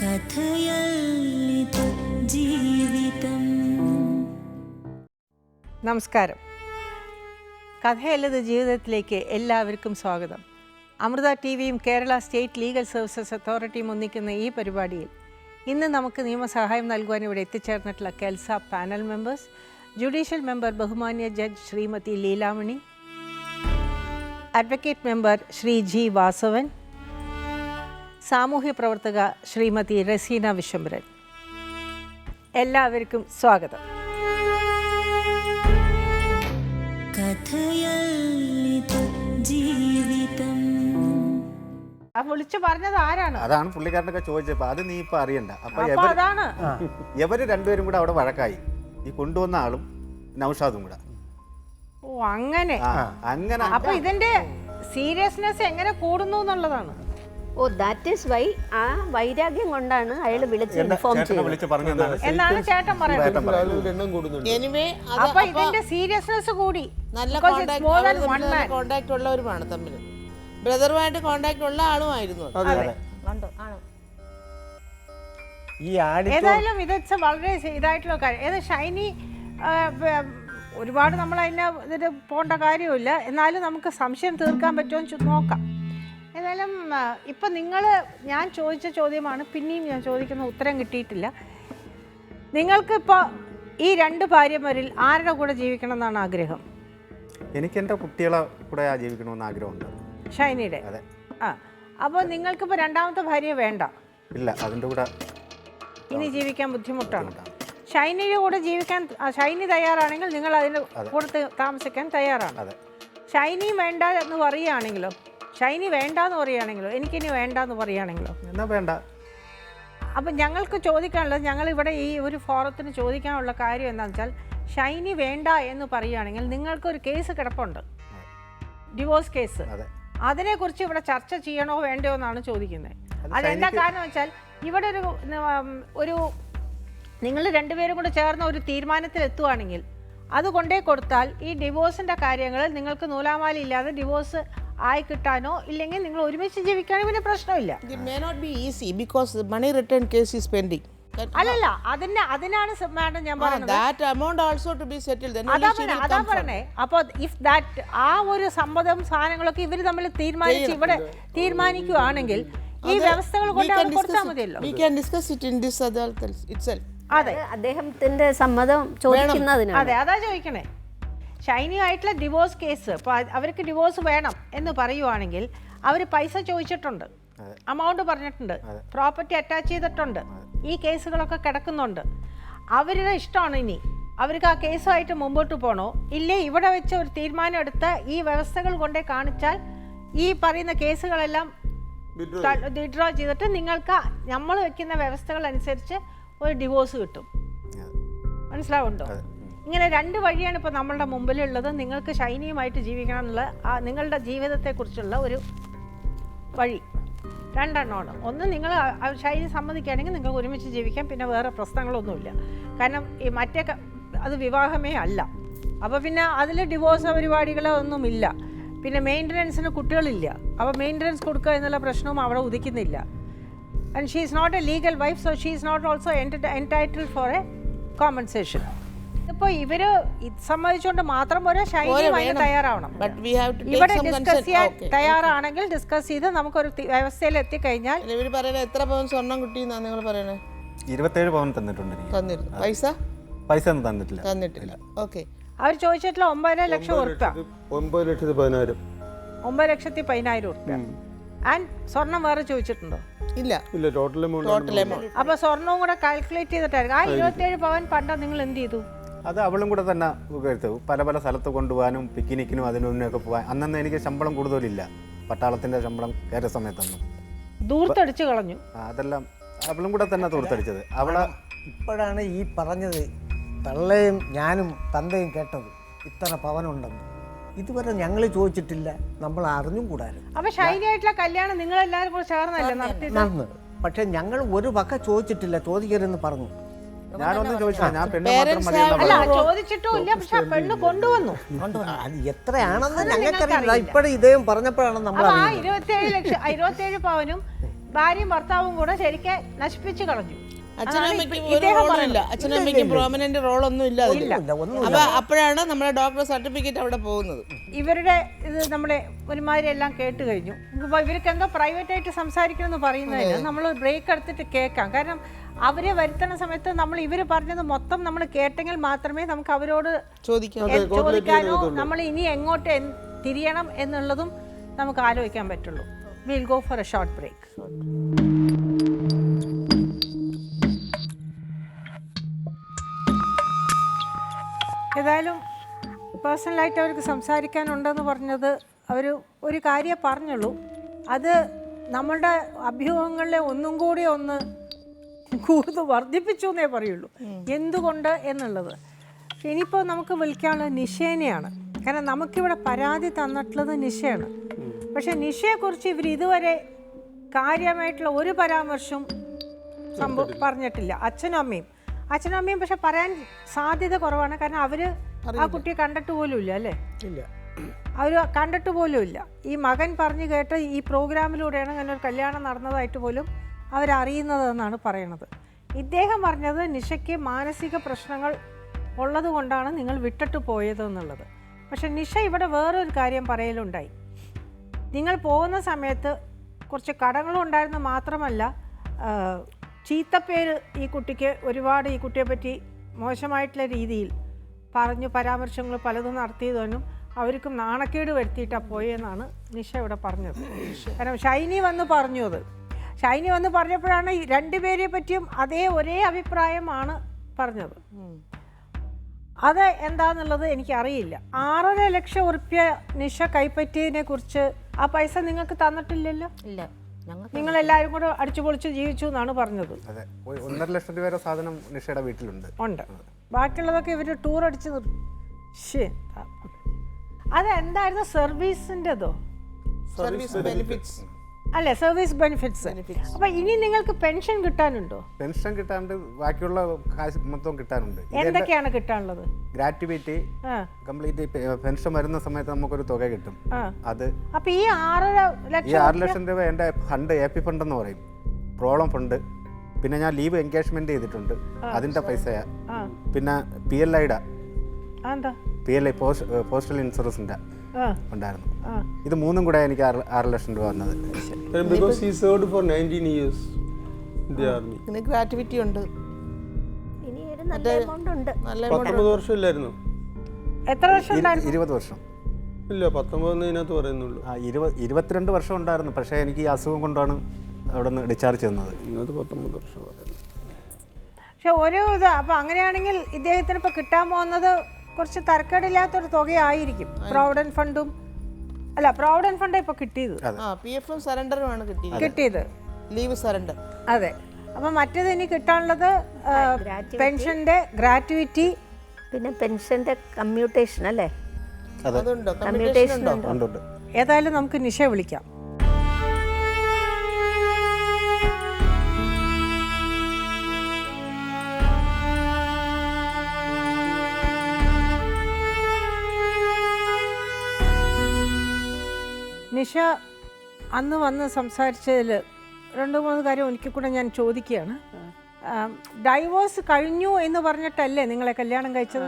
കഥയല്ലിതു ജീവിതം. നമസ്കാരം. കഥയല്ലത് ജീവിതത്തിലേക്ക് എല്ലാവർക്കും സ്വാഗതം. അമൃത ടിവിയും കേരള സ്റ്റേറ്റ് ലീഗൽ സർവീസസ് അതോറിറ്റിയും ഒന്നിക്കുന്ന ഈ പരിപാടിയിൽ ഇന്ന് നമുക്ക് നിയമസഹായം നൽകുവാൻ ഇവിടെ എത്തിച്ചേർന്നിട്ടുള്ള KELSA panel members, judicial member ബഹുമാന്യ judge Shrimati Leelamani, advocate member Shri G Vasavan, സാമൂഹ്യ പ്രവർത്തക ശ്രീമതി റസീന വിശ്വംഭരൻ. എല്ലാവർക്കും സ്വാഗതം. കഥയല്ലിതു ജീവിതം. വിളിച്ചു പറഞ്ഞത് ആരാണ്? അതാണ് പുള്ളിക്കാരനൊക്കെ ചോദിച്ചപ്പോ അത് നീ ഇപ്പൊ അറിയണ്ട. അപ്പൊ അതാണ് ഇവര് രണ്ടുപേരും കൂടെ അവിടെ വഴക്കായി. ഈ കൊണ്ടുവന്ന ആളും നൗഷാദും കൂടെ. ഓ അങ്ങനെ അങ്ങനെ. അപ്പൊ ഇതിന്റെ സീരിയസ്നെസ് എങ്ങനെ കൂടുന്നു എന്നുള്ളതാണ്. ഓ ദാറ്റ് ഈസ് വൈ ആ വൈരാഗ്യം കൊണ്ടാണ് അയാൾ വിളിച്ച് ഇൻഫോം ചെയ്തത് എന്നാണ് ചേട്ടൻ പറയുന്നത്. അപ്പൊ ഇതിന്റെ സീരിയസ്നെസ് കൂടി. നല്ല കോണ്ടാക്ട് ഉള്ളവരുമാണ് തമ്മിൽ. ബ്രദറുമായിട്ട് കോണ്ടാക്ട് ഉള്ള ആളുമായിരുന്നു. ഏതായാലും ഇത് വളരെ ഇതായിട്ടുള്ള കാര്യം. ഏത് ഷൈനി ഒരുപാട് നമ്മൾ ഇതിന് പോകേണ്ട കാര്യമില്ല. എന്നാലും നമുക്ക് സംശയം തീർക്കാൻ പറ്റുമോ നോക്കാം. ഏതായാലും ഇപ്പം ഞാൻ ചോദിച്ച ചോദ്യമാണ്, പിന്നെയും ഞാൻ ചോദിക്കുന്ന ഉത്തരം കിട്ടിയിട്ടില്ല. നിങ്ങൾക്കിപ്പോൾ ഈ രണ്ട് ഭാര്യമാരിൽ ആരുടെ കൂടെ ജീവിക്കണം എന്നാണ് ആഗ്രഹം? എനിക്ക് എൻ്റെ കുട്ടികളെ കൂടെ ജീവിക്കണമെന്ന് ആഗ്രഹമുണ്ട്. ഷൈനിയുടെ? അതെ. അപ്പോൾ നിങ്ങൾക്കിപ്പോൾ രണ്ടാമത്തെ ഭാര്യ വേണ്ട? ഇല്ല, അതിൻ്റെ കൂടെ ഇനി ജീവിക്കാൻ ബുദ്ധിമുട്ടാണ്. ഷൈനിയുടെ കൂടെ ജീവിക്കാൻ ഷൈനി തയ്യാറാണെങ്കിൽ നിങ്ങൾ അതിൻ്റെ കൂടെ താമസിക്കാൻ തയ്യാറാണ്. ഷൈനി വേണ്ട എന്ന് പറയുകയാണെങ്കിലോ, ഷൈനി വേണ്ടാന്ന് പറയുകയാണെങ്കിലോ, എനിക്കിനി വേണ്ടാന്ന് പറയുകയാണെങ്കിലോ? എന്നാ വേണ്ട. അപ്പം ഞങ്ങൾക്ക് ചോദിക്കാനുള്ളത്, ഞങ്ങളിവിടെ ഈ ഒരു ഫോറത്തിന് ചോദിക്കാനുള്ള കാര്യം എന്താണെന്ന് വെച്ചാൽ, ഷൈനി വേണ്ട എന്ന് പറയുകയാണെങ്കിൽ നിങ്ങൾക്കൊരു കേസ് കിടപ്പുണ്ട്, ഡിവോഴ്സ് കേസ്. അതിനെക്കുറിച്ച് ഇവിടെ ചർച്ച ചെയ്യണോ വേണ്ടയോ എന്നാണ് ചോദിക്കുന്നത്. അതെന്താ കാരണം വെച്ചാൽ, ഇവിടെ ഒരു നിങ്ങൾ രണ്ടുപേരും കൂടെ ചേർന്ന ഒരു തീരുമാനത്തിൽ എത്തുകയാണെങ്കിൽ അത് കൊണ്ടേ കൊടുത്താൽ ഈ ഡിവോഴ്സിൻ്റെ കാര്യങ്ങൾ നിങ്ങൾക്ക് നൂലാമാല ഇല്ലാതെ ഡിവോഴ്സ് ആയി കിട്ടാനോ ഇല്ലെങ്കിൽ നിങ്ങൾ ഒരുമിച്ച് ജീവിക്കാനോ പിന്നെ പ്രശ്നമില്ല. അല്ലല്ല, അതിനാണ് മാഡം ഞാൻ പറയുന്നത്. അതാ പറഞ്ഞേ. അപ്പൊ ഇഫ് ദാറ്റ് ആ ഒരു സമ്മതം സാധനങ്ങളൊക്കെ ഇവർ തമ്മിൽ തീരുമാനിച്ച് ഇവിടെ തീരുമാനിക്കുകയാണെങ്കിൽ ഈ വ്യവസ്ഥകൾ കൊണ്ട് കൊടുത്താൽ മതിയല്ലോ. അതെ, അദ്ദേഹത്തിന്റെ സമ്മതം ചോദിക്കുന്നതിനാണ്. അതെ, അതാ ചോദിക്കണേ. ഷൈനിയായിട്ടുള്ള ഡിവോഴ്സ് കേസ് ഇപ്പോൾ അവർക്ക് ഡിവോഴ്സ് വേണം എന്ന് പറയുവാണെങ്കിൽ അവർ പൈസ ചോദിച്ചിട്ടുണ്ട്, അമൗണ്ട് പറഞ്ഞിട്ടുണ്ട്, പ്രോപ്പർട്ടി അറ്റാച്ച് ചെയ്തിട്ടുണ്ട്, ഈ കേസുകളൊക്കെ കിടക്കുന്നുണ്ട്. അവരുടെ ഇഷ്ടമാണ്. ഇനി അവർക്ക് ആ കേസുമായിട്ട് മുമ്പോട്ട് പോകണോ ഇല്ലേ, ഇവിടെ വെച്ച് ഒരു തീരുമാനം എടുത്ത് ഈ വ്യവസ്ഥകൾ കൊണ്ടേ കാണിച്ചാൽ ഈ പറയുന്ന കേസുകളെല്ലാം വിഡ്രോ ചെയ്തിട്ട് നിങ്ങൾക്ക് നമ്മൾ വെക്കുന്ന വ്യവസ്ഥകൾ അനുസരിച്ച് ഒരു ഡിവോഴ്സ് കിട്ടും. മനസ്സിലാവുണ്ടോ? ഇങ്ങനെ രണ്ട് വഴിയാണ് ഇപ്പോൾ നമ്മളുടെ മുമ്പിലുള്ളത്. നിങ്ങൾക്ക് ഷൈനിയുമായിട്ട് ജീവിക്കണം എന്നുള്ള നിങ്ങളുടെ ജീവിതത്തെക്കുറിച്ചുള്ള ഒരു വഴി രണ്ടെണ്ണമാണ്. ഒന്ന്, നിങ്ങൾ ഷൈനി സമ്മതിക്കുകയാണെങ്കിൽ നിങ്ങൾക്ക് ഒരുമിച്ച് ജീവിക്കാം, പിന്നെ വേറെ പ്രശ്നങ്ങളൊന്നുമില്ല. കാരണം ഈ മറ്റേ അത് വിവാഹമേ അല്ല. അപ്പോൾ പിന്നെ അതിൽ ഡിവോഴ്സ് പരിപാടികളോ ഒന്നുമില്ല. പിന്നെ മെയിൻ്റനൻസിന് കുട്ടികളില്ല. അപ്പോൾ മെയിൻ്റനൻസ് കൊടുക്കുക എന്നുള്ള പ്രശ്നവും അവിടെ ഉദിക്കുന്നില്ല. And she is not a legal wife, so she is not also entitled for a compensation. ഇപ്പോൾ ഇവര് സമ്മതിച്ചുകൊണ്ട് മാത്രം പോരാ, ഷൈനിയുമായി തയ്യാറാവണം. ഇവിടെ ഡിസ്കസ് ചെയ്യാൻ തയ്യാറാണെങ്കിൽ ഡിസ്കസ് ചെയ്ത് നമുക്കൊരു വ്യവസ്ഥയിൽ എത്തിക്കഴിഞ്ഞാൽ. ഇവർ പറയുന്നത് എത്ര പവൻ സ്വർണം കിട്ടിയെന്നാ നിങ്ങൾ പറയണേ? 27 പവൻ തന്നിട്ടുണ്ട്. പൈസ ഒന്നും തന്നിട്ടില്ല. ഓക്കെ. അവർ ചോദിച്ചിട്ടുള്ള 9 ലക്ഷം ഉറുപ്പ്യ. 9,10,000 ഉറുപ്പ്യ. ആൻഡ് സ്വർണം വേറെ ചോദിച്ചിട്ടുണ്ടോ? ഇല്ല. Total amount. അപ്പൊ സ്വർണവും കൂടെ കാൽക്കുലേറ്റ് ചെയ്തിട്ടായിരുന്നു. ആ 27 പവൻ പണ്ട നിങ്ങൾ എന്ത് ചെയ്തു? അത് അവളും കൂടെ തന്നെ എടുത്തു. പല സ്ഥലത്ത് കൊണ്ടുപോകാനും പിക്നിക്കിനും അതിനൊക്കെ പോകാൻ. അന്നൊന്നും എനിക്ക് ശമ്പളം കൂടുതലില്ല. പട്ടാളത്തിന്റെ ശമ്പളം കയറിയ സമയത്തൊന്നും ദൂർത്തടിച്ചു കളഞ്ഞു. അതെല്ലാം അവളും കൂടെ തന്നെ ദൂർത്തടിച്ചത്. അവളെ ഇപ്പോഴാണ് ഈ പറഞ്ഞത് തള്ളയും ഞാനും തന്തയും കേട്ടത് ഇത്ര പവനുണ്ടെന്ന്. ഇതുവരെ ഞങ്ങൾ ചോദിച്ചിട്ടില്ല, നമ്മൾ അറിഞ്ഞും കൂടായിരുന്നു. അപ്പൊ ഷൈനിയായിട്ടുള്ള കല്യാണം നിങ്ങൾ എല്ലാവരും കൂടെ ചേർന്നല്ലേ നടന്നത്? പക്ഷെ ഞങ്ങൾ ഒരു വക ചോദിച്ചിട്ടില്ല, ചോദിക്കരുതെന്ന് പറഞ്ഞു. ഞാനൊന്നും ചോദിച്ചില്ല. ഞാൻ പെണ്ണ് ചോദിച്ചിട്ടും ഇല്ല. പക്ഷെ പെണ്ണ് കൊണ്ടുവന്നു. അത് എത്രയാണെന്ന് ഞങ്ങൾക്കറിയില്ല. ഇപ്പോഴും ഇദ്ദേഹം പറഞ്ഞപ്പോഴാണ് നമ്മൾ 27 പവനും ഭാര്യയും ഭർത്താവും കൂടെ ശരിക്കും നശിപ്പിച്ചു കളഞ്ഞു. അച്ഛനും അമ്മയ്ക്കും ഒരു റോളും ഇല്ല. അച്ഛനും അമ്മയ്ക്കും പ്രോമിനന്റ് റോളൊന്നും ഇല്ല അതില്. അപ്പൊ അപ്പോഴാണ് നമ്മുടെ ഡോക്ടർ സർട്ടിഫിക്കറ്റ് അവിടെ പോകുന്നത്. ഇവരുടെ ഇത് നമ്മളെ ഒരുമാതിരി എല്ലാം കേട്ട് കഴിഞ്ഞു. ഇവർക്ക് എന്തോ പ്രൈവറ്റ് ആയിട്ട് സംസാരിക്കണമെന്ന് പറയുന്നതിന് നമ്മൾ ബ്രേക്ക് എടുത്തിട്ട് കേൾക്കാം. കാരണം അവരെ വരുത്തുന്ന സമയത്ത് നമ്മൾ ഇവർ പറഞ്ഞത് മൊത്തം നമ്മൾ കേട്ടെങ്കിൽ മാത്രമേ നമുക്ക് അവരോട് ചോദിക്കാനോ നമ്മൾ ഇനി എങ്ങോട്ട് തിരിയണം എന്നുള്ളതും നമുക്ക് ആലോചിക്കാൻ പറ്റുള്ളൂ. Will go for a short break. ഏതായാലും പേഴ്സണലായിട്ട് അവർക്ക് സംസാരിക്കാനുണ്ടെന്ന് പറഞ്ഞത് അവർ ഒരു കാര്യം പറഞ്ഞുള്ളൂ. അത് നമ്മളുടെ അഭ്യൂഹങ്ങളെ ഒന്നും കൂടി ഒന്ന് കൂടുതൽ വർദ്ധിപ്പിച്ചു എന്നേ പറയുള്ളൂ. എന്തുകൊണ്ട് എന്നുള്ളത്. ഇനിയിപ്പോൾ നമുക്ക് വിളിക്കാനുള്ളത് നിഷേനെയാണ്. കാരണം നമുക്കിവിടെ പരാതി തന്നിട്ടുള്ളത് നിഷയാണ്. പക്ഷെ നിഷയെക്കുറിച്ച് ഇവർ ഇതുവരെ കാര്യമായിട്ടുള്ള ഒരു പരാമർശവും പറഞ്ഞിട്ടില്ല. അച്ഛനും അമ്മയും പക്ഷെ പറയാൻ സാധ്യത കുറവാണ്. കാരണം അവർ ആ കുട്ടിയെ കണ്ടിട്ട് പോലും ഇല്ല അല്ലേ? അവർ കണ്ടിട്ട് പോലും ഇല്ല. ഈ മകൻ പറഞ്ഞു കേട്ട് ഈ പ്രോഗ്രാമിലൂടെയാണ് അങ്ങനെ ഒരു കല്യാണം നടന്നതായിട്ട് പോലും അവരറിയുന്നതെന്നാണ് പറയണത്. ഇദ്ദേഹം പറഞ്ഞത് നിഷയ്ക്ക് മാനസിക പ്രശ്നങ്ങൾ ഉള്ളത് കൊണ്ടാണ് നിങ്ങൾ വിട്ടിട്ട് പോയതെന്നുള്ളത്. പക്ഷെ നിഷ ഇവിടെ വേറൊരു കാര്യം പറയലുണ്ടായി. നിങ്ങൾ പോകുന്ന സമയത്ത് കുറച്ച് കടങ്ങളും ഉണ്ടായിരുന്നു. മാത്രമല്ല ചീത്തപ്പേര് ഈ കുട്ടിക്ക് ഒരുപാട് ഈ കുട്ടിയെ പറ്റി മോശമായിട്ടുള്ള രീതിയിൽ പറഞ്ഞു പരാമർശങ്ങൾ പലതും നടത്തിയതിനും അവർക്കും നാണക്കേട് വരുത്തിയിട്ടാണ് പോയെന്നാണ് നിഷ ഇവിടെ പറഞ്ഞത്. കാരണം ഷൈനി വന്ന് പറഞ്ഞു. ഷൈനി വന്ന് പറഞ്ഞപ്പോഴാണ് ഈ രണ്ടുപേരെ പറ്റിയും ഒരേ അഭിപ്രായമാണ് പറഞ്ഞത്. അത് എന്താന്നുള്ളത് എനിക്കറിയില്ല. 6.5 ലക്ഷം ഉറുപ്യ നിഷ കൈപ്പറ്റിയതിനെ കുറിച്ച് ആ പൈസ നിങ്ങൾക്ക് തന്നിട്ടില്ലല്ലോ? ഇല്ല, നിങ്ങളെല്ലാവരും കൂടെ അടിച്ചു പൊളിച്ച് ജീവിച്ചു എന്നാണ് പറഞ്ഞത്. അതെ, 1.5 ലക്ഷം രൂപയുടെ സാധനം നിഷയുടെ വീട്ടിലുണ്ട്. ബാക്കിയുള്ളതൊക്കെ ഇവർ ടൂർ അടിച്ച് അതെന്തായിരുന്നു? സർവീസിൻ്റെതോ? സർവീസ് ബെനിഫിറ്റ്സ് അല്ലേ? Service benefits. അപ്പൊ ഇനി നിങ്ങൾക്ക് പെൻഷൻ കിട്ടാനുണ്ടോ? പെൻഷൻ കിട്ടാണ്ട് ബാക്കിയുള്ള കാശ് മൊത്തം കിട്ടാനുണ്ട്. എന്തൊക്കെയാണ് കിട്ടാനുള്ളത്? ഗ്രാറ്റുവിറ്റി കംപ്ലീറ്റ് പെൻഷൻ വരുന്ന സമയത്ത് നമുക്കൊരു തുക കിട്ടും. അത് അപ്പൊ ഈ 6 ലക്ഷം രൂപ എൻ്റെ ഫണ്ട് AP ഫണ്ട് എന്ന് പറയും. Problem fund. പിന്നെ ഞാൻ ലീവ് എൻഗേജ്മെന്റ് ചെയ്തിട്ടുണ്ട്, അതിന്റെ പൈസയാ. പിന്നെ PLIയുടെ PLI പോസ്റ്റൽ ഇൻഷുറൻസിന്റെ ഉണ്ടായിരുന്നു. ഇത് മൂന്നും കൂടെ എനിക്ക് 6 ലക്ഷം രൂപ വന്നത്. Because he served for 19 years in the army. പിന്നെ ഗ്രാറ്റുവിറ്റി ഉണ്ട്. ഇനി ഒരു നല്ല എമൗണ്ട് ഉണ്ട്. 19 വർഷം ഇല്ലായിരുന്നു? എത്ര വർഷം? 20 വർഷം ഇല്ല, 19 ഇതിനകത്ത് പറയുന്നുള്ളൂ. 22 വർഷം ഉണ്ടായിരുന്നു. പക്ഷേ എനിക്ക് ഈ അസുഖം കൊണ്ടാണ് അവിടെ നിന്ന് ഡിസ്ചാർജ് ചെയ്യുന്നത്. ഇതിനകത്ത് 19 വർഷം പറയുന്നു. പക്ഷെ ഒരു ഇത് അപ്പം അങ്ങനെയാണെങ്കിൽ ഇദ്ദേഹത്തിന് ഇപ്പം കിട്ടാൻ പോകുന്നത് കുറച്ച് തരക്കേടില്ലാത്തൊരു തുകയായിരിക്കും. പ്രോവിഡന്റ് ഫണ്ടും അല്ല, പ്രോവിഡന്റ് ഫണ്ട് ഇപ്പൊ കിട്ടിയത്. PF സറണ്ടറുമാണ് കിട്ടിയത്, ലീവ് സറണ്ടർ. അതെ. അപ്പം മറ്റേത് ഇനി കിട്ടാനുള്ളത് പെൻഷന്റെ ഗ്രാറ്റുവിറ്റി, പിന്നെ പെൻഷന്റെ കമ്മ്യൂട്ടേഷൻ അല്ലേ? അതുണ്ടോ? കമ്മ്യൂട്ടേഷൻ ഉണ്ട്. ഏതായാലും നമുക്ക് നിഷയെ വിളിക്കാം. നിഷ അന്ന് വന്ന് സംസാരിച്ചതിൽ 2-3 കാര്യം എനിക്ക് കൂടെ ഞാൻ ചോദിക്കുകയാണ്. ഡൈവോഴ്സ് കഴിഞ്ഞു എന്ന് പറഞ്ഞിട്ടല്ലേ നിങ്ങളെ കല്യാണം കഴിച്ചത്?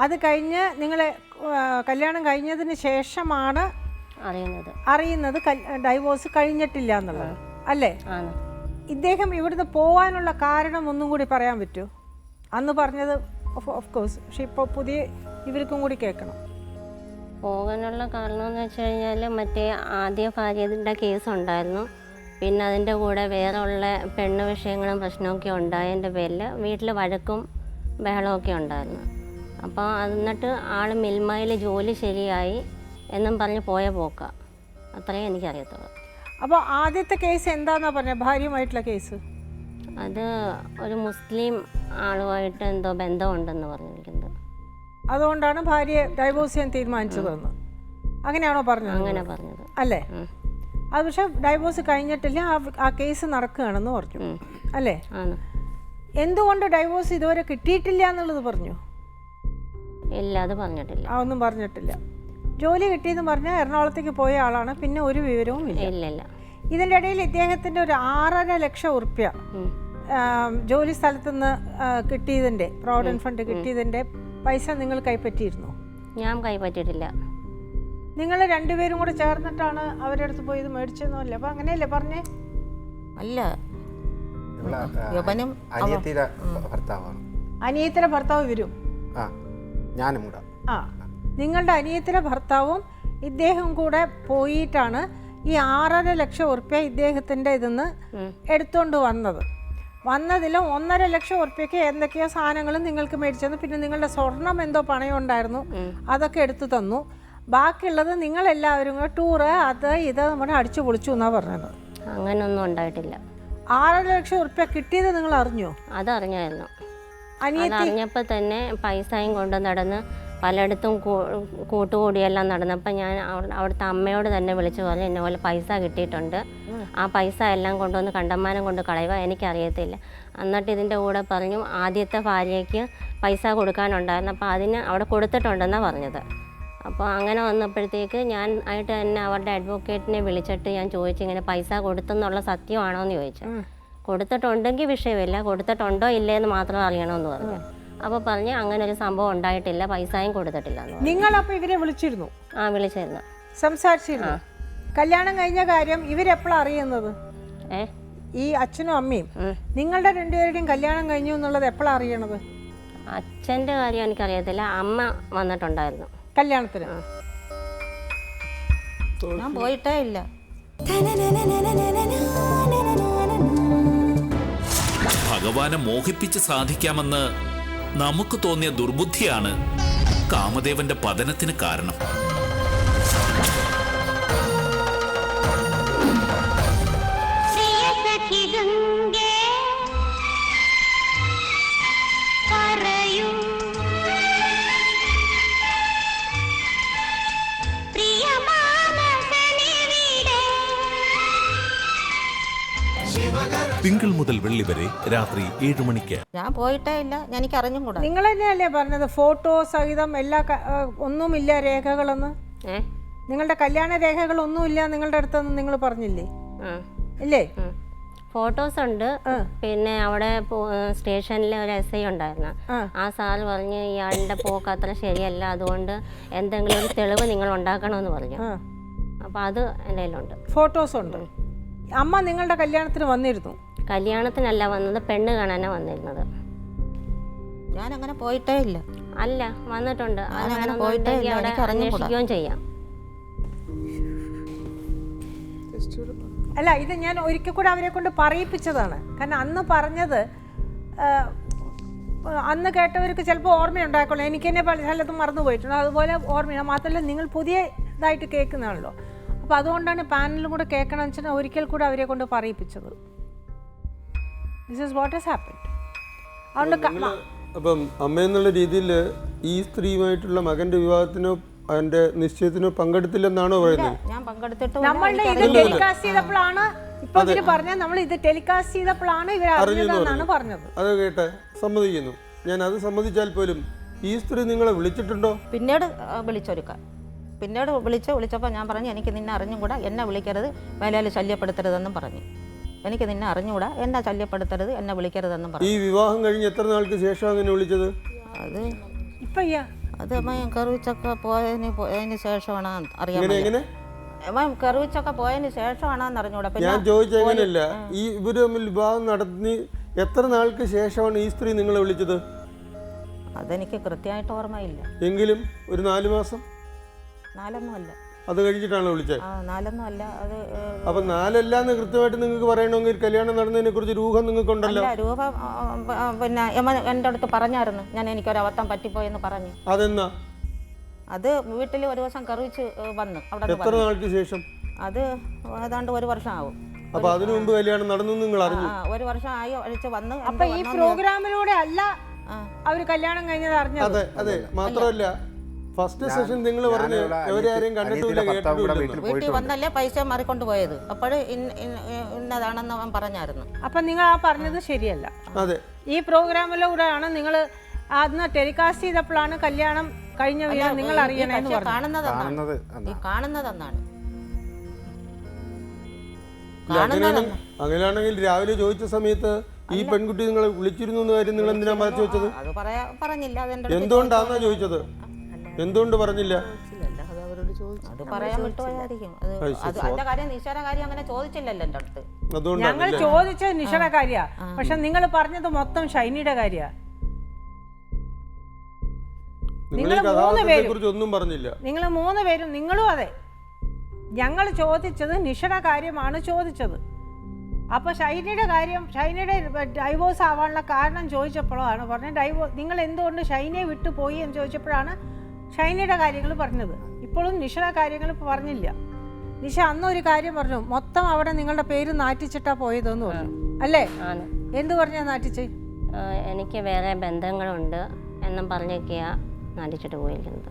അത് കഴിഞ്ഞ് നിങ്ങളെ കല്യാണം കഴിഞ്ഞതിന് ശേഷമാണ് അറിയുന്നത് ഡൈവോഴ്സ് കഴിഞ്ഞിട്ടില്ല എന്നുള്ളത് അല്ലേ? ഇദ്ദേഹം ഇവിടുന്ന് പോകാനുള്ള കാരണം ഒന്നും കൂടി പറയാൻ പറ്റുമോ? അന്ന് പറഞ്ഞത് ഓഫ് കോഴ്സ്, പക്ഷെ ഇപ്പോൾ പുതിയ ഇവർക്കും കൂടി കേൾക്കണം. പോകാനുള്ള കാരണം എന്ന് വെച്ച് കഴിഞ്ഞാൽ മറ്റേ ആദ്യ ഭാര്യയുടെ കേസ് ഉണ്ടായിരുന്നു. പിന്നെ അതിൻ്റെ കൂടെ വേറെ ഉള്ള പെണ്ണ് വിഷയങ്ങളും പ്രശ്നമൊക്കെ ഉണ്ടായതിൻ്റെ പേരിൽ വീട്ടിൽ വഴക്കും ബഹളമൊക്കെ ഉണ്ടായിരുന്നു. അപ്പോൾ എന്നിട്ട് ആൾ മിൽമയിൽ ജോലി ശരിയായി എന്നും പറഞ്ഞ് പോയ പോക്ക. അത്രയും എനിക്കറിയത്തുള്ളൂ. അപ്പോൾ ആദ്യത്തെ കേസ് എന്താണെന്നാണ് പറഞ്ഞത്? ഭാര്യയുമായിട്ടുള്ള കേസ് അത് ഒരു മുസ്ലിം ആളുമായിട്ട് എന്തോ ബന്ധമുണ്ടെന്ന് പറഞ്ഞിരിക്കുന്നത്. അതുകൊണ്ടാണ് ഭാര്യയെ ഡൈവോഴ്സ് ചെയ്യാൻ തീരുമാനിച്ചതെന്ന് അങ്ങനെയാണോ പറഞ്ഞത്? അങ്ങനെ പറഞ്ഞത് അല്ലേ? അത് പക്ഷെ ഡൈവോഴ്സ് കഴിഞ്ഞിട്ടില്ല, ആ കേസ് നടക്കുകയാണെന്ന് പറഞ്ഞു അല്ലേ? എന്തുകൊണ്ട് ഡൈവോഴ്സ് ഇതുവരെ കിട്ടിയിട്ടില്ല എന്നുള്ളത് പറഞ്ഞു? ഇല്ല, അത് പറഞ്ഞിട്ടില്ല. ഒന്നും പറഞ്ഞിട്ടില്ല. ജോലി കിട്ടിയെന്ന് പറഞ്ഞാൽ എറണാകുളത്തേക്ക് പോയ ആളാണ്, പിന്നെ ഒരു വിവരവും ഇല്ല. ഇല്ല. ഇതിൻ്റെ ഇടയിൽ ഇദ്ദേഹത്തിൻ്റെ ഒരു 6.5 ലക്ഷം ഉറുപ്പ്യ ജോലി സ്ഥലത്തു നിന്ന് കിട്ടിയതിൻ്റെ പ്രോവിഡൻറ്റ് ഫണ്ട് കിട്ടിയതിൻ്റെ പൈസ നിങ്ങൾ കൈപ്പറ്റിയിരുന്നോ? ഞാൻ കൈപ്പറ്റിയിട്ടില്ല. നിങ്ങൾ രണ്ടുപേരും കൂടെ ചേർന്നിട്ടാണ് അവരുടെ അടുത്ത് പോയി ഇത് മേടിച്ചെന്നല്ലേ? അപ്പം അങ്ങനെയല്ലേ പറഞ്ഞേ? അല്ല, അനിയത്തിയുടെ ഭർത്താവാണ്. അനിയത്തിയുടെ ഭർത്താവ് വരും. ആ, ഞാനും കൂടെ. ആ, നിങ്ങളുടെ അനിയത്തിയുടെ ഭർത്താവും ഇദ്ദേഹം കൂടെ പോയിട്ടാണ് ഈ 6.5 ലക്ഷം ഉറുപ്പ്യ ഇദ്ദേഹത്തിൻ്റെ ഇതിന്ന് എടുത്തുകൊണ്ട് വന്നതിൽ 1.5 ലക്ഷം ഉറുപ്പ്യക്ക് എന്തൊക്കെയോ സാധനങ്ങളും നിങ്ങൾക്ക് മേടിച്ചു. പിന്നെ നിങ്ങളുടെ സ്വർണം എന്തോ പണയം ഉണ്ടായിരുന്നു, അതൊക്കെ എടുത്തു തന്നു. ബാക്കിയുള്ളത് നിങ്ങളെല്ലാവരും കൂടെ ടൂറ് അത് ഇത് നമ്മുടെ അടിച്ചു പൊളിച്ചു എന്നാണ് പറഞ്ഞത്. അങ്ങനെയൊന്നും ഉണ്ടായിട്ടില്ല. 6.5 ലക്ഷം ഉറുപ്പ്യ കിട്ടിയത് നിങ്ങൾ അറിഞ്ഞോ? അതറിഞ്ഞായിരുന്നു. അതറിഞ്ഞപ്പോൾ തന്നെ പൈസയും കൊണ്ട് നടന്ന് പലയിടത്തും കൂട്ടുകൂടിയെല്ലാം നടന്നപ്പോൾ ഞാൻ അവിടുത്തെ അമ്മയോട് തന്നെ വിളിച്ചു പറഞ്ഞു, എന്നെ പോലെ പൈസ കിട്ടിയിട്ടുണ്ട്, ആ പൈസ എല്ലാം കൊണ്ടുവന്ന് കണ്ടമാനം കൊണ്ട് കളയുക, എനിക്കറിയത്തില്ല. എന്നിട്ട് ഇതിൻ്റെ കൂടെ പറഞ്ഞു ആദ്യത്തെ ഭാര്യയ്ക്ക് പൈസ കൊടുക്കാനുണ്ടായിരുന്നു, അപ്പോൾ അതിന് അവിടെ കൊടുത്തിട്ടുണ്ടെന്നാണ് പറഞ്ഞത്. അപ്പോൾ അങ്ങനെ വന്നപ്പോഴത്തേക്ക് ഞാൻ ആയിട്ട് തന്നെ അവരുടെ അഡ്വക്കേറ്റിനെ വിളിച്ചിട്ട് ഞാൻ ചോദിച്ചു, ഇങ്ങനെ പൈസ കൊടുത്തെന്നുള്ള സത്യമാണോ എന്ന് ചോദിച്ചു. കൊടുത്തിട്ടുണ്ടെങ്കിൽ വിഷയമില്ല, കൊടുത്തിട്ടുണ്ടോ ഇല്ലയെന്ന് മാത്രം അറിയണമെന്ന് പറഞ്ഞു. അപ്പോൾ പറഞ്ഞ് അങ്ങനെ ഒരു സംഭവം ഉണ്ടായിട്ടില്ല, പൈസയും കൊടുത്തിട്ടില്ല. നിങ്ങളപ്പോൾ ഇവരെ വിളിച്ചിരുന്നു? ആ, വിളിച്ചിരുന്നു, സംസാരിച്ചിരുന്നു. കല്യാണം കഴിഞ്ഞ കാര്യം ഇവരെപ്പോഴാണ് അറിയുന്നത്? ഈ അച്ഛനും അമ്മയും നിങ്ങളുടെ രണ്ടുപേരുടെയും കല്യാണം കഴിഞ്ഞു എന്നുള്ളത് എപ്പോഴാണ് അറിയണത്? അച്ഛൻ്റെ കാര്യം എനിക്കറിയത്തില്ല, അമ്മ വന്നിട്ടുണ്ടായിരുന്നു കല്യാണത്തിന്. ഞാൻ പോയിട്ടേ ഇല്ല. ഭഗവാനെ മോഹിപ്പിച്ച് സാധിക്കാമെന്ന് നമുക്ക് തോന്നിയ ദുർബുദ്ധിയാണ് കാമദേവന്റെ പതനത്തിന് കാരണം. തിങ്കൾ മുതൽ വെള്ളി വരെ രാത്രി 7 മണിക്ക്. ഞാൻ പോയിട്ടേ ഇല്ല, എനിക്ക് അറിഞ്ഞും കൂടാ. നിങ്ങൾ തന്നെയല്ലേ പറഞ്ഞത് ഫോട്ടോ സഹിതം എല്ലാ ഒന്നുമില്ല രേഖകളൊന്നും? നിങ്ങളുടെ കല്യാണ രേഖകളൊന്നുമില്ല നിങ്ങളുടെ അടുത്തൊന്നും നിങ്ങൾ പറഞ്ഞില്ലേ? ഇല്ലേ? ഫോട്ടോസ് ഉണ്ട്. പിന്നെ അവിടെ സ്റ്റേഷനിൽ ഒരു SI ഉണ്ടായിരുന്നു. ആ സാറ് പറഞ്ഞ് ഇയാളുടെ പോക്ക് അത്ര ശരിയല്ല, അതുകൊണ്ട് എന്തെങ്കിലും ഒരു തെളിവ് നിങ്ങൾ ഉണ്ടാക്കണമെന്ന് പറഞ്ഞു. അപ്പം അത് എൻ്റെ കയ്യിലുണ്ട്, ഫോട്ടോസ് ഉണ്ട്. അമ്മ നിങ്ങളുടെ കല്യാണത്തിന് വന്നിരുന്നു? കല്യാണത്തിനല്ല വന്നത്, പെണ്ണ് കാണാനാണ് വന്നിരുന്നത്. ഞാൻ അങ്ങനെ പോയിട്ടേ ഇല്ല. അല്ല, വന്നിട്ടുണ്ട്. അവിടെ അന്വേഷിക്കുകയും ചെയ്യാം. അല്ല, ഇത് ഞാൻ ഒരിക്കൽ കൂടെ അവരെ കൊണ്ട് പറയിപ്പിച്ചതാണ്. കാരണം അന്ന് പറഞ്ഞത് അന്ന് കേട്ടവർക്ക് ചിലപ്പോൾ ഓർമ്മയുണ്ടാക്കുള്ളൂ. എനിക്ക് തന്നെ പല സ്ഥലത്തും മറന്നു പോയിട്ടുണ്ട്, അതുപോലെ ഓർമ്മയില്ല. മാത്രമല്ല നിങ്ങൾ പുതിയതായിട്ട് കേൾക്കുന്നതാണല്ലോ, അപ്പോൾ അതുകൊണ്ടാണ് പാനലും കൂടെ കേൾക്കണമെന്ന് വെച്ചാൽ ഒരിക്കൽ കൂടെ അവരെ കൊണ്ട് പറയിപ്പിച്ചത്. This is what has happened. അതുകൊണ്ട് അപ്പം അമ്മ എന്നുള്ള രീതിയിൽ ഈ സ്ത്രീയുമായിട്ടുള്ള മകന്റെ വിവാഹത്തിനോ അതിന്റെ നിശ്ചയത്തിനോ പങ്കെടുത്തില്ലെന്നാണോ പറയുന്നത്? ഞാൻ പങ്കെടുത്തിട്ട് നമ്മളുടെ ഇത് ടെലികാസ്റ്റ് ചെയ്തപ്പോഴാണ് ഇപ്പൊ ഇവര് പറഞ്ഞത്, നമ്മൾ ഇത് ടെലികാസ്റ്റ് ചെയ്തപ്പോഴാണ് ഇവർ അറിഞ്ഞതെന്നാണ് പറഞ്ഞത്. അത് കേട്ടെ, സമ്മതിക്കുന്നു. ഞാൻ അത് സമ്മതിച്ചാൽ പോലും ഈ സ്ത്രീ നിങ്ങളെ വിളിച്ചിട്ടുണ്ടോ? പിന്നീട് വിളിച്ചൊരുക്കാം. പിന്നീട് വിളിച്ചപ്പോൾ ഞാൻ പറഞ്ഞു, എനിക്ക് നിന്നെ അറിഞ്ഞുകൂടാ, എന്നെ വിളിക്കരുത്, വേലയിൽ ശല്യപ്പെടുത്തരുതെന്നും പറഞ്ഞു. എനിക്ക് നിന്നെ അറിഞ്ഞുകൂടാ, എന്നെ ശല്യപ്പെടുത്തരുത്, എന്നെ വിളിക്കരുതെന്നും പറഞ്ഞു. ഈ വിവാഹം കഴിഞ്ഞ് എത്ര നാൾക്ക് ശേഷം അങ്ങനെ വിളിച്ചത്? അത് ഇപ്പൊ അത് കറുവിച്ചൊക്കെ പോയതിന് ശേഷമാണ് അറിയാൻ. കറുവിച്ചൊക്കെ പോയതിന് ശേഷമാണെന്ന് അറിഞ്ഞൂടാ. ഞാൻ ചോദിച്ചത് എങ്ങനെയല്ല, ഈ ഇവര് തമ്മിൽ വിവാഹം നടത്തി എത്ര നാൾക്ക് ശേഷമാണ് ഈ സ്ത്രീ നിങ്ങളെ വിളിച്ചത്? അതെനിക്ക് കൃത്യമായിട്ട് ഓർമ്മയില്ല. എങ്കിലും ഒരു 4 മാസം? 4 അല്ല. അത് കഴിഞ്ഞിട്ടാണ് വിളിച്ചത്? 4 അല്ല. അത് അപ്പൊ 4 അല്ലാന്ന് കൃത്യമായിട്ട് നിങ്ങൾക്ക് പറയണമെങ്കിൽ കല്യാണം നടന്നതിനെ കുറിച്ച് രൂപം നിങ്ങൾക്കുണ്ടല്ലോ. രൂപം പിന്നെ എൻ്റെ അടുത്ത് പറഞ്ഞായിരുന്നു, ഞാൻ എനിക്കൊരു അബദ്ധം പറ്റിപ്പോയെന്ന് പറഞ്ഞു. അതെന്നാ? അത് വീട്ടിൽ ഒരു ദിവസം കറിച്ച് വന്നു. അവിടെ എത്ര നാൾക്ക് ശേഷം? അത് ഏതാണ്ട് 1 വർഷം ആവും. അപ്പൊ അതിനു മുമ്പ് കല്യാണം നടന്നു നിങ്ങൾ അറിഞ്ഞു? 1 വർഷം ആയി ഒഴിച്ച് വന്ന്. അപ്പൊ ഈ പ്രോഗ്രാമിലൂടെ അല്ല അവര് കല്യാണം കഴിഞ്ഞത് അറിഞ്ഞത്? അതെ അതെ. മാത്രമല്ല ഫസ്റ്റ് സെഷൻ നിങ്ങൾ പറഞ്ഞു എവരെയാരെയും കണ്ടിട്ടില്ല, കേട്ടിട്ടില്ല. വീട്ടിൽ വന്നല്ലേ പൈസ മാറിക്കൊണ്ട് പോയത്. അപ്പോഴും ഇന്നതാണെന്ന് അവൻ പറഞ്ഞായിരുന്നു. അപ്പൊ നിങ്ങൾ ആ പറഞ്ഞത് ശരിയല്ല. അതെ, ഈ പ്രോഗ്രാമിലൂടെയാണ് നിങ്ങൾ അന്ന് ടെലികാസ്റ്റ് ചെയ്തപ്പോഴാണ് കല്യാണം കഴിഞ്ഞ നിങ്ങൾ അറിയണമെന്ന് കാണുന്നതെന്നാണ്. അങ്ങനെയാണെങ്കിൽ രാവിലെ ചോദിച്ച സമയത്ത് ഈ പെൺകുട്ടി നിങ്ങളെ വിളിച്ചിരുന്നു എന്ന കാര്യം നിങ്ങൾ എന്തിനാ മറച്ചു വെച്ചത്? അത് പറഞ്ഞില്ല. എന്തുകൊണ്ടാണെന്നാ ചോദിച്ചത്? എന്തുകൊണ്ട് പറഞ്ഞില്ല? അത് പറയാൻ വിട്ടുപോയായിരിക്കും. അത് അതിന്റെ കാര്യം നിശാര കാര്യം അങ്ങനെ ചോദിച്ചില്ലല്ലോ എൻ്റെ അടുത്ത്. ഞങ്ങൾ ചോദിച്ചത് നിഷയുടെ കാര്യ, പക്ഷെ നിങ്ങൾ പറഞ്ഞത് മൊത്തം ഷൈനിയുടെ കാര്യ. നിങ്ങൾ 3 പേരും ഒന്നും പറഞ്ഞില്ല. നിങ്ങൾ 3 പേരും നിങ്ങളും അതെ. ഞങ്ങൾ ചോദിച്ചത് നിഷയുടെ കാര്യമാണ് ചോദിച്ചത്. അപ്പോൾ ഷൈനിയുടെ കാര്യം, ഷൈനിയുടെ ഡൈവോഴ്സ് ആവാനുള്ള കാരണം ചോദിച്ചപ്പോഴാണ് പറഞ്ഞത് നിങ്ങൾ എന്തുകൊണ്ട് ഷൈനയെ വിട്ടു പോയി എന്ന് ചോദിച്ചപ്പോഴാണ് ഷൈനിയുടെ കാര്യങ്ങൾ പറഞ്ഞത്. ഇപ്പോഴും നിഷയുടെ കാര്യങ്ങൾ പറഞ്ഞില്ല. നിഷ അന്നൊരു കാര്യം പറഞ്ഞു, മൊത്തം അവിടെ നിങ്ങളുടെ പേര് നാറ്റിച്ചിട്ടാ പോയതെന്ന് പറഞ്ഞു അല്ലേ? എന്ത് പറഞ്ഞാ നാറ്റിച്ച്? എനിക്ക് വേറെ ബന്ധങ്ങളുണ്ട് എന്നും പറഞ്ഞൊക്കെയാ നാറ്റിച്ചിട്ട് പോയിരിക്കുന്നത്.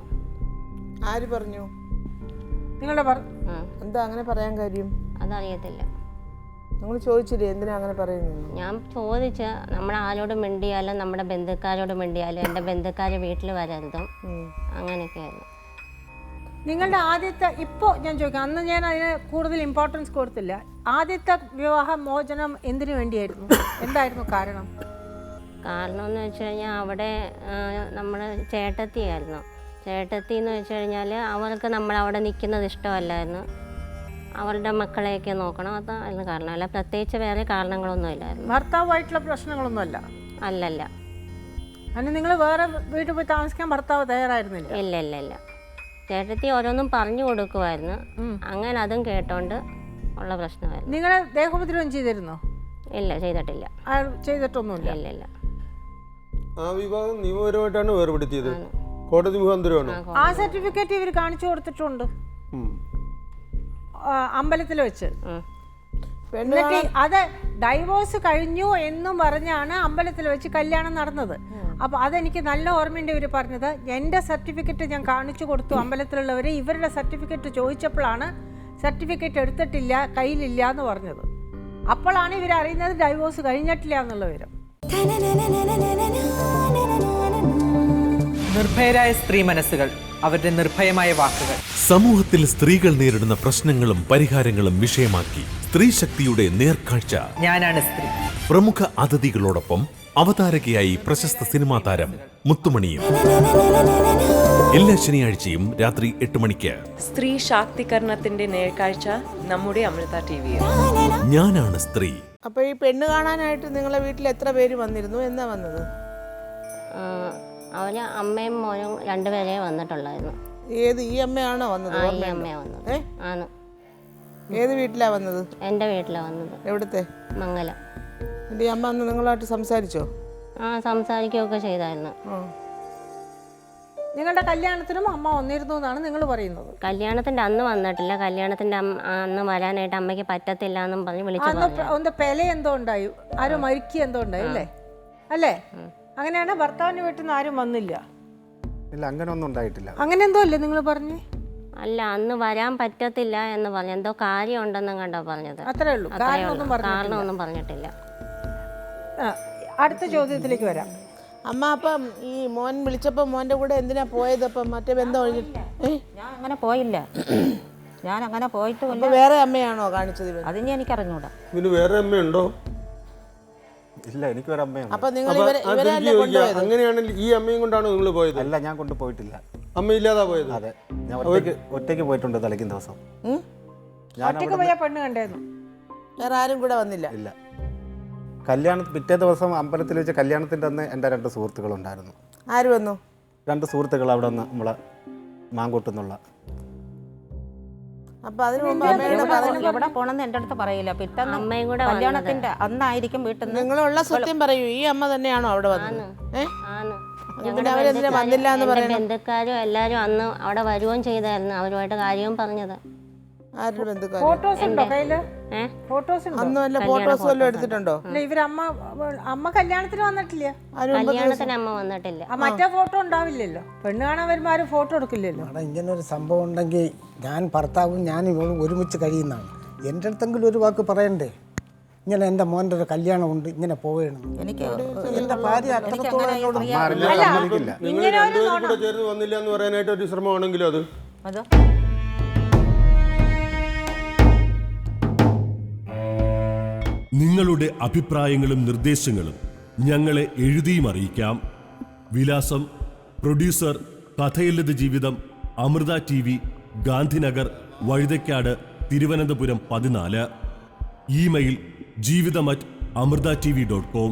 ആര് പറഞ്ഞു? നിങ്ങളുടെ എന്താ അങ്ങനെ പറയാൻ കാര്യം? അതറിയത്തില്ല. നിങ്ങൾ ചോദിച്ചില്ലേ എന്തിനാ അങ്ങനെ പറയുന്നത്? ഞാൻ ചോദിച്ച നമ്മൾ ആരോട് മിണ്ടിയാലും നമ്മുടെ ബന്ധുക്കാരോട് മിണ്ടിയാലും എൻ്റെ ബന്ധുക്കാർ വീട്ടിൽ വരരുതും അങ്ങനെയൊക്കെയായിരുന്നു. നിങ്ങളുടെ ആദ്യത്തെ ഇപ്പോൾ ഞാൻ ചോദിക്കാം, അന്ന് ഞാൻ അതിന് കൂടുതൽ ഇമ്പോർട്ടൻസ് കൊടുത്തില്ല. ആദ്യത്തെ വിവാഹ മോചനം എന്തിനു വേണ്ടിയായിരുന്നു? എന്തായിരുന്നു കാരണം? കാരണം എന്ന് വെച്ച് കഴിഞ്ഞാൽ അവിടെ നമ്മൾ ചേട്ടത്തിയായിരുന്നു. ചേട്ടത്തി എന്ന് വെച്ച് കഴിഞ്ഞാൽ അവർക്ക് നമ്മളവിടെ നിൽക്കുന്നത് ഇഷ്ടമല്ലായിരുന്നു. അവരുടെ മക്കളെയൊക്കെ നോക്കണം, അതായിരുന്നു കാരണം. അല്ല പ്രത്യേകിച്ച് വേറെ കാരണങ്ങളൊന്നും ഇല്ലായിരുന്നു. ഭർത്താവായിട്ടുള്ള പ്രശ്നങ്ങളൊന്നുമല്ല? അല്ലല്ല. അതിന് നിങ്ങൾ വേറെ വീട്ടിൽ പോയി താമസിക്കാൻ ഭർത്താവ് തയ്യാറായിരുന്നില്ല? ഇല്ല ഇല്ല ഇല്ല. ചേട്ടത്തി ഓരോന്നും പറഞ്ഞു കൊടുക്കുമായിരുന്നു. അങ്ങനെ അതും കേട്ടോണ്ട് ഉള്ള പ്രശ്നമായിരുന്നു. നിങ്ങളെ ദേഹോപദ്രവം ചെയ്തിരുന്നോ? ഇല്ല, ചെയ്തിട്ടില്ല. ചെയ്തിട്ടൊന്നുമില്ല? ഇല്ല ഇല്ല. ആ വിവാഹം നിയമപരമായിട്ടാണ് വേർപെടുത്തിയത്, കോടതി മുഖാന്തരമാണ്. ആ സർട്ടിഫിക്കറ്റ് ഇവർ കാണിച്ചു കൊടുത്തിട്ടുണ്ട് അമ്പലത്തിൽ വെച്ച്. എന്നിട്ട് അത് ഡൈവോഴ്സ് കഴിഞ്ഞു എന്നും പറഞ്ഞാണ് അമ്പലത്തിൽ വെച്ച് കല്യാണം നടന്നത്. അപ്പോൾ അതെനിക്ക് നല്ല ഓർമ്മയുണ്ട്. ഇവർ പറഞ്ഞത് എൻ്റെ സർട്ടിഫിക്കറ്റ് ഞാൻ കാണിച്ചു കൊടുത്തു അമ്പലത്തിലുള്ളവർ. ഇവരുടെ സർട്ടിഫിക്കറ്റ് ചോദിച്ചപ്പോഴാണ് സർട്ടിഫിക്കറ്റ് എടുത്തിട്ടില്ല, കയ്യിലില്ല എന്ന് പറഞ്ഞത്. അപ്പോഴാണ് ഇവർ അറിയുന്നത് ഡൈവോഴ്സ് കഴിഞ്ഞിട്ടില്ല എന്നുള്ള വിവരം. നിർഭയരായ സ്ത്രീ മനസ്സുകൾ, അവരുടെ നിർഭയമായ വാക്കുകൾ. സമൂഹത്തിൽ സ്ത്രീകൾ നേരിടുന്ന പ്രശ്നങ്ങളും പരിഹാരങ്ങളും വിഷയമാക്കി സ്ത്രീ ശക്തിയുടെ നേർക്കാഴ്ച. ഞാനാണ് സ്ത്രീ. പ്രമുഖ അതിഥികളോടൊപ്പം അവതാരകയായി പ്രശസ്ത സിനിമാ താരം മുത്തുമണിയും. എല്ലാ ശനിയാഴ്ചയും രാത്രി 8 മണിക്ക് സ്ത്രീ ശാക്തീകരണത്തിന്റെ നേർക്കാഴ്ച നമ്മുടെ അമൃത ടിവിയിൽ. ഞാനാണ് സ്ത്രീ. അപ്പൊ ഈ പെണ്ണ് കാണാനായിട്ട് നിങ്ങളെ വീട്ടിൽ എത്ര പേര് വന്നിരുന്നു? എന്നാ വന്നത്? അവന് അമ്മയും മോനും 2 പേരെ വന്നിട്ടുള്ളായിരുന്നു. ഏത് ഈ അമ്മയാണോ വന്നത്? ഈ അമ്മയാ വന്നത്. ആണ്. ഏത് വീട്ടിലാ വന്നത്? എൻ്റെ വീട്ടിലാ വന്നത്. എവിടത്തെ? മംഗലം. എൻ്റെ അമ്മ അന്ന് നിങ്ങളായിട്ട് സംസാരിച്ചോ? സംസാരിക്കുകയൊക്കെ ചെയ്തായിരുന്നു. നിങ്ങളുടെ കല്യാണത്തിനും അമ്മ വന്നിരുന്നു എന്നാണ് നിങ്ങൾ പറയുന്നത്? കല്യാണത്തിന്റെ അന്ന് വന്നിട്ടില്ല. കല്യാണത്തിന്റെ അന്ന് വരാനായിട്ട് അമ്മയ്ക്ക് പറ്റത്തില്ല എന്നും പറഞ്ഞ് വിളിച്ചു. പെല എന്തോ ഉണ്ടായി, ആരോ മരിക്കുക എന്തോ ഉണ്ടായി അല്ലേ? അല്ലേ? അങ്ങനെയാണ് ഭർത്താവിന്റെ വീട്ടിൽ നിന്ന് ആരും വന്നില്ല? ഇല്ല, അങ്ങനെ ഒന്നും ഉണ്ടായിട്ടില്ല. അങ്ങനെ എന്തോ അല്ലേ നിങ്ങൾ പറഞ്ഞേ? അല്ല, അന്ന് വരാൻ പറ്റത്തില്ല എന്ന് പറഞ്ഞു. എന്തോ കാര്യം ഉണ്ടെന്നും കണ്ടോ പറഞ്ഞത്. അത്രേ ഉള്ളൂ. കാരണമൊന്നും പറഞ്ഞിട്ടില്ല. അടുത്ത ചോദ്യത്തിലേക്ക് വരാം. അമ്മ, അപ്പം ഈ മോൻ വിളിച്ചപ്പോൾ മോൻ്റെ കൂടെ എന്തിനാ പോയത്? അപ്പം മറ്റേ ബന്ധം ഒഴിഞ്ഞിട്ട്? ഞാൻ അങ്ങനെ പോയില്ല. ഞാൻ അങ്ങനെ പോയിട്ട് വേറെ അമ്മയാണോ കാണിച്ചത്? അതിന് എനിക്ക് അറിഞ്ഞൂടാ. ഇതിന് വേറെ അമ്മയുണ്ടോ? ഇല്ല, എനിക്ക് ഒരു അമ്മയാണ്. അപ്പൊ നിങ്ങൾ അങ്ങനെയാണെങ്കിൽ ഈ അമ്മയും കൊണ്ടാണോ നിങ്ങൾ പോയത്? അല്ല, ഞാൻ കൊണ്ടുപോയിട്ടില്ല. അമ്മ ഇല്ലാതാ പോയത്? അതെ, ഞാൻ ഒറ്റയ്ക്ക് പോയിട്ടുണ്ട് തലയ്ക്കും ദിവസം. ഒറ്റയ്ക്ക് പോയാൽ പെണ്ണ് കണ്ടായിരുന്നു? വേറെ ആരും കൂടെ വന്നില്ല? ഇല്ല. പിറ്റേ ദിവസം അമ്പലത്തിൽ വെച്ച് കല്യാണത്തിൻ്റെ അന്ന് എൻ്റെ 2 സുഹൃത്തുക്കളുണ്ടായിരുന്നു. ആര് വന്നു? 2 സുഹൃത്തുക്കൾ അവിടെ നിന്ന് നമ്മളെ മാങ്കൂട്ടുന്നുള്ള. അപ്പൊ അതിന് മുമ്പ് എവിടെ പോണെന്ന് എൻ്റെ അടുത്ത് പറയില്ല. പിറ്റേന്ന് അമ്മയും കൂടെ കല്യാണത്തിന്റെ അന്നായിരിക്കും വീട്ടിൽ നിന്ന്. നിങ്ങളുള്ള സത്യം പറയൂ, ഈ അമ്മ തന്നെയാണോ അവിടെ വന്നത്? വന്നില്ല എന്ന് പറയുന്നത്? ബന്ധുക്കാരും എല്ലാരും അന്ന് അവിടെ വരുകയും ചെയ്തായിരുന്നു. അവരുമായിട്ട് കാര്യവും പറഞ്ഞത്. ആരുടെ ബന്ധുക്കാർ? ഫോട്ടോസ് ഉണ്ടോ കയ്യില്? ഫോട്ടോസ് ഉണ്ടോ? അന്ന് വല്ല ഫോട്ടോസ് വല്ലതും എടുത്തിട്ടുണ്ടോ? അമ്മ കല്യാണത്തിന് വന്നിട്ടില്ല. കല്യാണത്തിന് അമ്മ വന്നിട്ടില്ല. മറ്റേ ഫോട്ടോ ഉണ്ടാവില്ലല്ലോ. പെണ്ണ് കാണാൻ വരുമ്പോ ആരും ഫോട്ടോ എടുക്കില്ലല്ലോ. ഇങ്ങനെ ഒരു സംഭവം ഉണ്ടെങ്കിൽ ഞാൻ ഭർത്താവും ഞാൻ ഇവളും ഒരുമിച്ച് കഴിയുന്നതാണ്. എൻ്റെ അടുത്തെങ്കിലും ഒരു വാക്ക് പറയണ്ടേ? ഇങ്ങനെ എൻ്റെ മോൻ്റെ ഒരു കല്യാണമുണ്ട്, ഇങ്ങനെ പോവുകയാണ്. എനിക്ക് എൻ്റെ ഭാര്യ അത്രത്തോളം എന്നോട് നിങ്ങൾ രണ്ടുപേരും കൂടെ ചേർന്ന് വന്നില്ല എന്ന് പറയാനായിട്ട് ഒരു ശ്രമമാണെങ്കിലും അത് നിങ്ങളുടെ അഭിപ്രായങ്ങളും നിർദ്ദേശങ്ങളും ഞങ്ങളെ എഴുതിയും അറിയിക്കാം. വിലാസം: പ്രൊഡ്യൂസർ, കഥയില്ലത് ജീവിതം, അമൃത TV, ഗാന്ധിനഗർ, വഴുതയ്ക്കാട്, തിരുവനന്തപുരം 14. ഇമെയിൽ: ജീവിതം@amritatv.com.